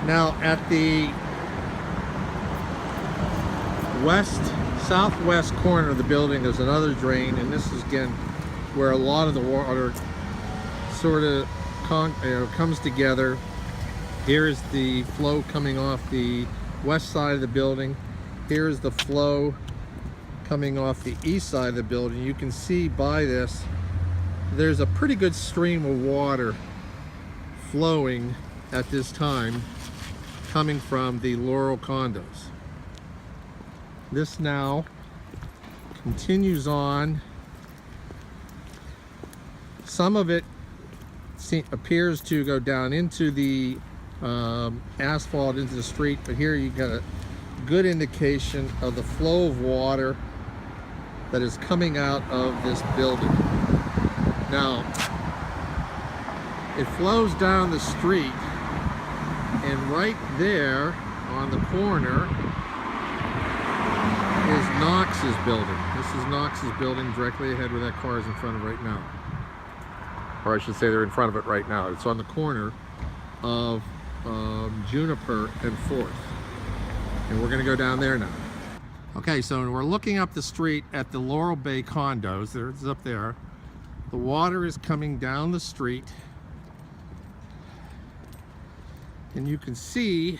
Now at the southwest corner of the building, there's another drain, and this is again where a lot of the water sort of comes together. Here's the flow coming off the west side of the building. Here's the flow coming off the east side of the building. You can see by this, there's a pretty good stream of water flowing at this time coming from the Laurel condos. This now continues on. Some of it appears to go down into the asphalt, into the street, but here you got a good indication of the flow of water that is coming out of this building. Now, it flows down the street, and right there on the corner is Knox's building. This is Knox's building directly ahead where that car is in front of right now. Or I should say they're in front of it right now. It's on the corner of Juniper and 4th. And we're gonna go down there now. Okay, so we're looking up the street at the Laurel Bay condos. It's up there. The water is coming down the street. And you can see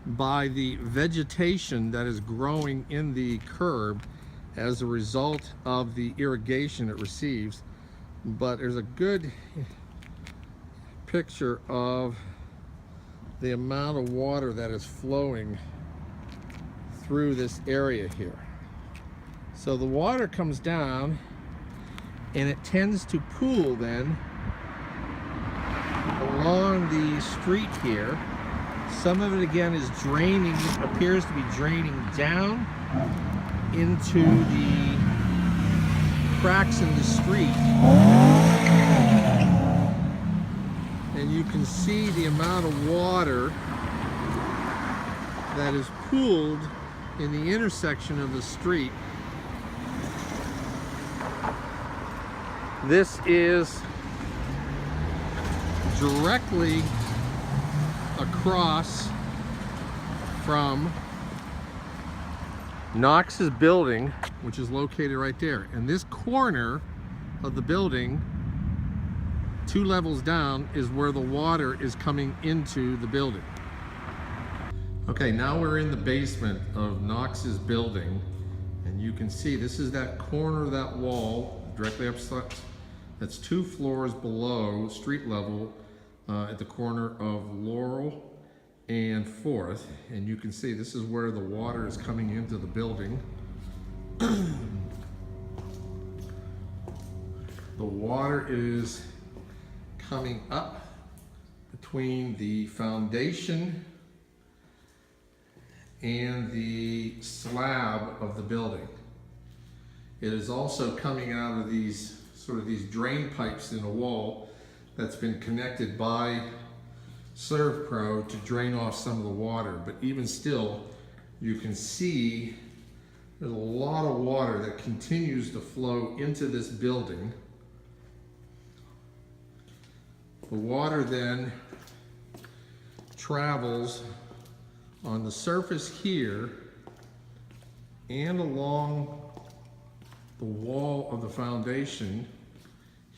by the vegetation that is growing in the curb as a result of the irrigation it receives. But there's a good picture of the amount of water that is flowing through this area here. So the water comes down and it tends to pool then along the street here. Some of it again is draining, appears to be draining down into the cracks in the street. And you can see the amount of water that is pooled in the intersection of the street. This is directly across from Knox's building, which is located right there. And this corner of the building, 2 levels down, is where the water is coming into the building. Okay, now we're in the basement of Knox's building, and you can see this is that corner of that wall directly up, that's 2 floors below street level at the corner of Laurel and 4th, and you can see this is where the water is coming into the building. The water is coming up between the foundation and the slab of the building. It is also coming out of these these drain pipes in the wall that's been connected by ServPro to drain off some of the water. But even still, you can see there's a lot of water that continues to flow into this building. The water then travels on the surface here and along the wall of the foundation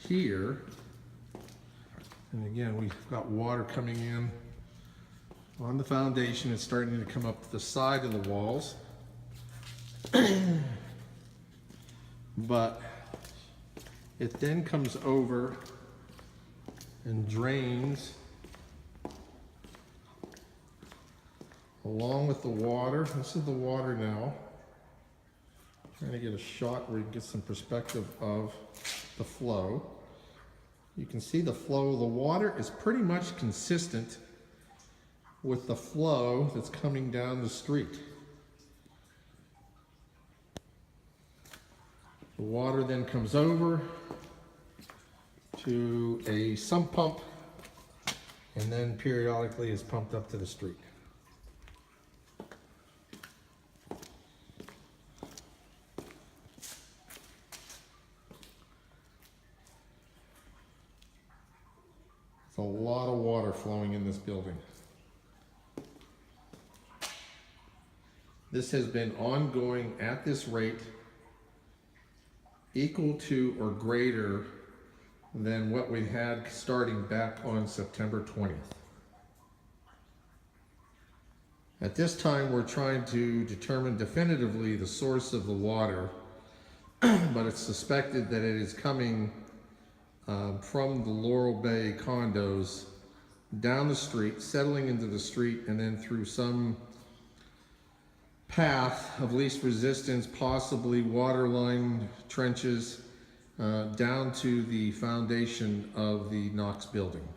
here. And again, we've got water coming in on the foundation. It's starting to come up the side of the walls. But it then comes over and drains along with the water. This is the water now. Trying to get a shot where you get some perspective of the flow. You can see the flow. The water is pretty much consistent with the flow that's coming down the street. The water then comes over to a sump pump and then periodically is pumped up to the street. It's a lot of water flowing in this building. This has been ongoing at this rate, equal to or greater than what we had starting back on September 20th. At this time, we're trying to determine definitively the source of the water, but it's suspected that it is coming from the Laurel Bay condos down the street, settling into the street, and then through some path of least resistance, possibly waterline trenches, down to the foundation of the Knox building.